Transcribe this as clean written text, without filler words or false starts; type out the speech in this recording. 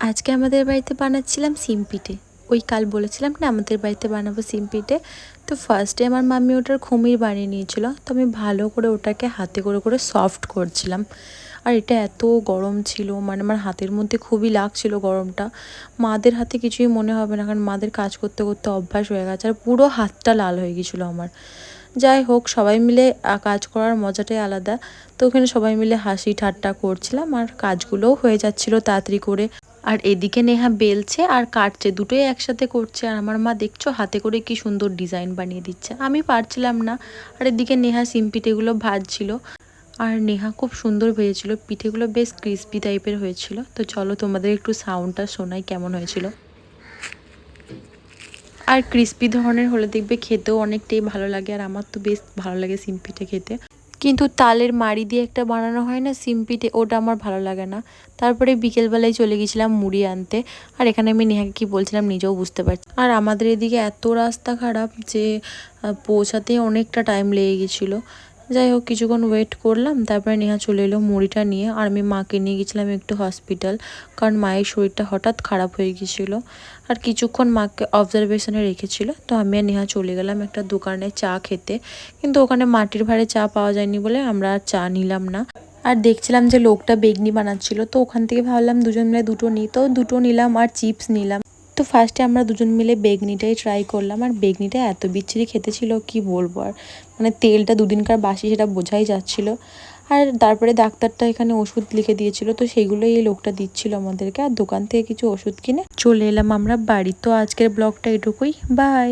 আজকে আমাদের বাড়িতে বানাচ্ছিলাম সিম পিঠে। ওই কাল বলেছিলাম না আমাদের বাড়িতে বানাবো সিম পিঠে। তো ফার্স্টে আমার মাম্মি ওটার খুমির বানিয়ে নিয়েছিল, তো আমি ভালো করে ওটাকে হাতে করে করে সফট করছিলাম। আর এটা এত গরম ছিল, মানে আমার হাতের মধ্যে খুবই লাগছিল গরমটা। মাদের হাতে কিছুই মনে হবে না, কারণ মাদের কাজ করতে করতে অভ্যাস হয়ে গেছে, আর পুরো হাতটা লাল হয়ে গেছিলো আমার। যাই হোক, সবাই মিলে কাজ করার মজাটাই আলাদা। তো ওখানে সবাই মিলে হাসি ঠাট্টা করছিলাম, আর কাজগুলোও হয়ে যাচ্ছিলো তাড়াতাড়ি করে। আর এদিকে নেহা বেলছে আর কাটছে, দুটোই একসাথে করছে। আর আমার মা দেখছো হাতে করে কি সুন্দর ডিজাইন বানিয়ে দিচ্ছে, আমি পারছিলাম না। আর এদিকে নেহা সিম পিঠেগুলো ভাজছিল, আর নেহা খুব সুন্দর ভেজেছিল পিঠেগুলো, বেশ ক্রিস্পি টাইপের হয়েছিল। তো চলো তোমাদের একটু সাউন্ডটা শোনাই কেমন হয়েছিল। আর ক্রিস্পি ধরনের হলে দেখবে খেতেও অনেকটাই ভালো লাগে, আর আমার তো বেশ ভালো লাগে সিম পিঠে খেতে। কিন্তু তালের মাড়ি দিয়ে একটা বানানো হয় না সিম পিঠে, ওটা আমার ভালো লাগে না। তারপরে বিকেলবেলায় চলে গেছিলাম মুড়ি আনতে, আর এখানে আমি নেহাকে কি বলছিলাম নিজেও বুঝতে পারছি। আর আমাদের এদিকে এত রাস্তা খারাপ যে পৌঁছাতে অনেকটা টাইম লেগে গেছিলো। যাই হোক, কিছুক্ষণ ওয়েট করলাম, তারপরে নেহা চলে এলো মুড়িটা নিয়ে। আর আমি মাকে নিয়ে গেছিলাম একটু হসপিটাল, কারণ মায়ের শরীরটা হঠাৎ খারাপ হয়ে গেছিলো। আর কিছুক্ষণ মাকে অবজারভেশনে রেখেছিল। তো আমি আর নেহা চলে গেলাম একটা দোকানে চা খেতে, কিন্তু ওখানে মাটির ভাঁড়ে চা পাওয়া যায়নি বলে আমরা আর চা নিলাম না। আর দেখছিলাম যে লোকটা বেগনি বানাচ্ছিল, তো ওখান থেকে ভাবলাম দুজন মিলে দুটো নিই, তো দুটো নিলাম আর চিপস নিলাম। তো ফার্স্টে আমরা দুজন মিলে বেগনিটাই ট্রাই করলাম, আর বেগনিটা এত বিচ্ছিরি খেতে ছিল কি বলবো। আর মানে তেলটা দুদিনকার বাসি, সেটা বোঝাই যাচ্ছিল। আর তারপরে ডাক্তারটা এখানে ওষুধ লিখে দিয়েছিল, তো সেগুলোই এই লোকটা দিচ্ছিল আমাদেরকে। আর দোকান থেকে কিছু ওষুধ কিনে চলে এলাম আমরা বাড়ি। তো আজকের ব্লগটা এটুকুই, বাই।